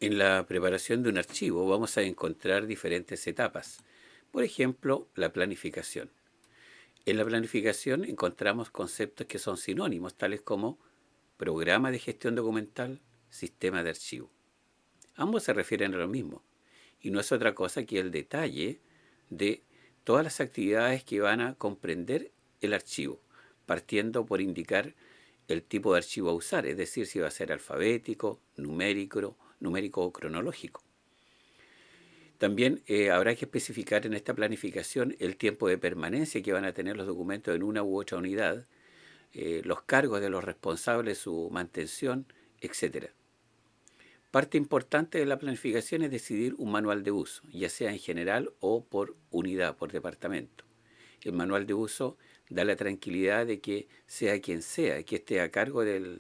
En la preparación de un archivo vamos a encontrar diferentes etapas. Por ejemplo, la planificación. En la planificación encontramos conceptos que son sinónimos, tales como programa de gestión documental, sistema de archivo. Ambos se refieren a lo mismo, y no es otra cosa que el detalle de todas las actividades que van a comprender el archivo, partiendo por indicar el tipo de archivo a usar, es decir, si va a ser alfabético, numérico o cronológico. También habrá que especificar en esta planificación el tiempo de permanencia que van a tener los documentos en una u otra unidad, los cargos de los responsables, su mantención, etc. Parte importante de la planificación es decidir un manual de uso, ya sea en general o por unidad, por departamento. El manual de uso da la tranquilidad de que sea quien sea, que esté a cargo de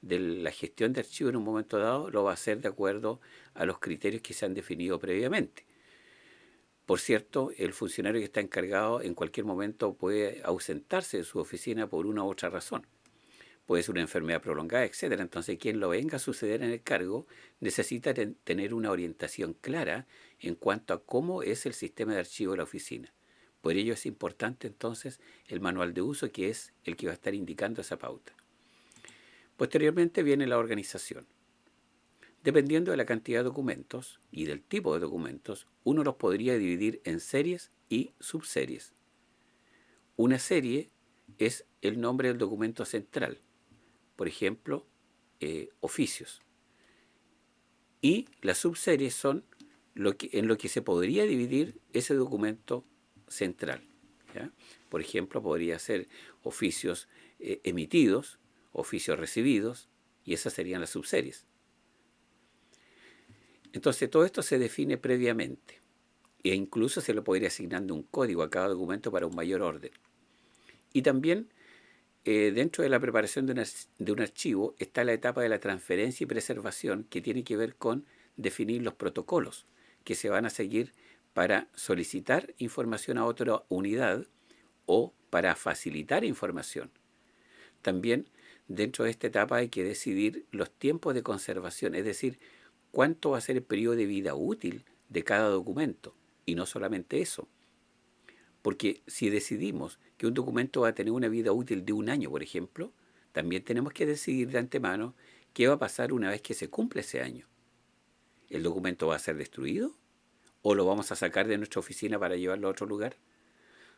la gestión de archivos en un momento dado, lo va a hacer de acuerdo a los criterios que se han definido previamente. Por cierto, el funcionario que está encargado en cualquier momento puede ausentarse de su oficina por una u otra razón. Puede ser una enfermedad prolongada, etc. Entonces, quien lo venga a suceder en el cargo necesita tener una orientación clara en cuanto a cómo es el sistema de archivo de la oficina. Por ello es importante entonces el manual de uso, que es el que va a estar indicando esa pauta. Posteriormente viene la organización. Dependiendo de la cantidad de documentos y del tipo de documentos, uno los podría dividir en series y subseries. Una serie es el nombre del documento central, por ejemplo, oficios. Y las subseries son en lo que se podría dividir ese documento central, ¿ya? Por ejemplo, podría ser oficios emitidos, oficios recibidos, y esas serían las subseries. Entonces, todo esto se define previamente e incluso se le podría asignando un código a cada documento para un mayor orden. Y también dentro de la preparación de un archivo está la etapa de la transferencia y preservación, que tiene que ver con definir los protocolos que se van a seguir para solicitar información a otra unidad o para facilitar información. También dentro de esta etapa hay que decidir los tiempos de conservación, es decir, cuánto va a ser el periodo de vida útil de cada documento. Y no solamente eso, porque si decidimos que un documento va a tener una vida útil de un año, por ejemplo, también tenemos que decidir de antemano qué va a pasar una vez que se cumple ese año. ¿El documento va a ser destruido? ¿O lo vamos a sacar de nuestra oficina para llevarlo a otro lugar?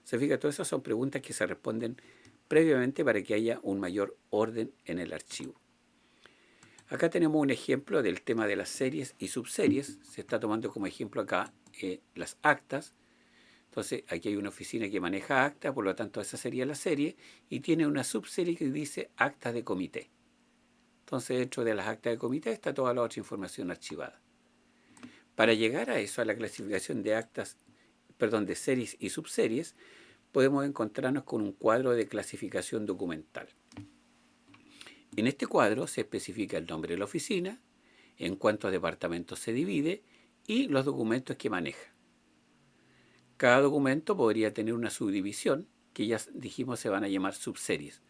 Se fija, todas esas son preguntas que se responden previamente para que haya un mayor orden en el archivo. Acá tenemos un ejemplo del tema de las series y subseries. Se está tomando como ejemplo acá las actas. Entonces, aquí hay una oficina que maneja actas, por lo tanto, esa sería la serie, y tiene una subserie que dice actas de comité. Entonces, dentro de las actas de comité está toda la otra información archivada. Para llegar a eso, a la clasificación de actas, perdón, de series y subseries, podemos encontrarnos con un cuadro de clasificación documental. En este cuadro se especifica el nombre de la oficina, en cuántos departamentos se divide y los documentos que maneja. Cada documento podría tener una subdivisión que ya dijimos se van a llamar subseries.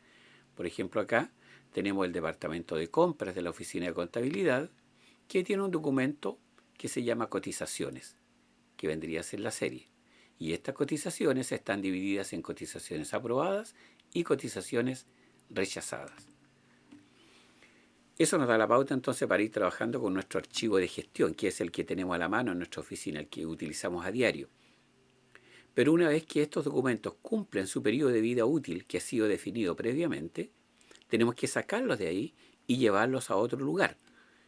Por ejemplo, acá tenemos el departamento de compras de la oficina de contabilidad, que tiene un documento que se llama cotizaciones, que vendría a ser la serie. Y estas cotizaciones están divididas en cotizaciones aprobadas y cotizaciones rechazadas. Eso nos da la pauta entonces para ir trabajando con nuestro archivo de gestión, que es el que tenemos a la mano en nuestra oficina, el que utilizamos a diario. Pero una vez que estos documentos cumplen su periodo de vida útil que ha sido definido previamente, tenemos que sacarlos de ahí y llevarlos a otro lugar,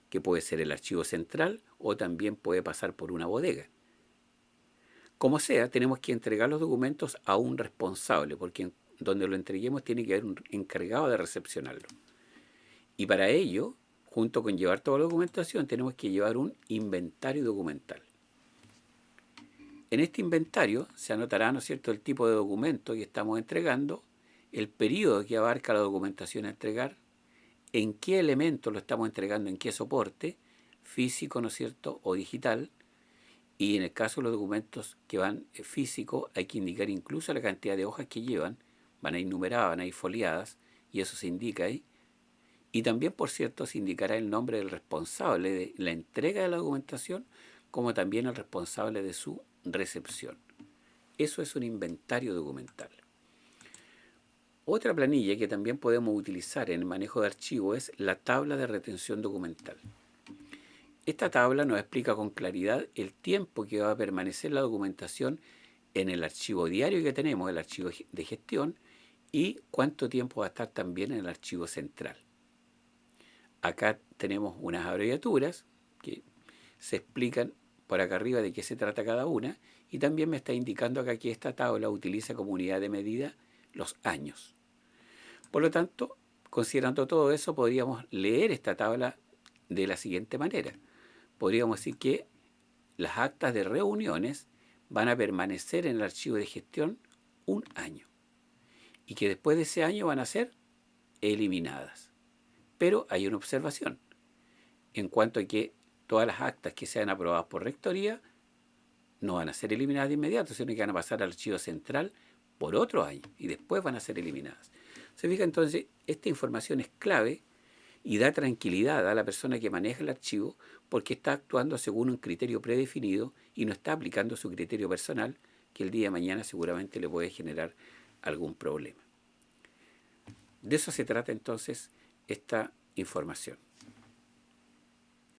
que puede ser el archivo central o también puede pasar por una bodega. Como sea, tenemos que entregar los documentos a un responsable, porque donde lo entreguemos tiene que haber un encargado de recepcionarlo. Y para ello, junto con llevar toda la documentación, tenemos que llevar un inventario documental. En este inventario se anotará, ¿no es cierto?, el tipo de documento que estamos entregando, el periodo que abarca la documentación a entregar, en qué elemento lo estamos entregando, en qué soporte, físico, ¿no es cierto?, o digital. Y en el caso de los documentos que van físicos, hay que indicar incluso la cantidad de hojas que llevan, van a ir numeradas, van a ir foliadas, y eso se indica ahí. Y también, por cierto, se indicará el nombre del responsable de la entrega de la documentación, como también el responsable de su recepción. Eso es un inventario documental. Otra planilla que también podemos utilizar en el manejo de archivos es la tabla de retención documental. Esta tabla nos explica con claridad el tiempo que va a permanecer la documentación en el archivo diario que tenemos, el archivo de gestión, y cuánto tiempo va a estar también en el archivo central. Acá tenemos unas abreviaturas que se explican por acá arriba de qué se trata cada una, y también me está indicando acá que esta tabla utiliza como unidad de medida los años. Por lo tanto, considerando todo eso, podríamos leer esta tabla de la siguiente manera. Podríamos decir que las actas de reuniones van a permanecer en el archivo de gestión un año y que después de ese año van a ser eliminadas. Pero hay una observación en cuanto a que todas las actas que sean aprobadas por rectoría no van a ser eliminadas de inmediato, sino que van a pasar al archivo central por otro año y después van a ser eliminadas. Se fija entonces, esta información es clave y da tranquilidad a la persona que maneja el archivo porque está actuando según un criterio predefinido y no está aplicando su criterio personal que el día de mañana seguramente le puede generar algún problema. De eso se trata entonces esta información.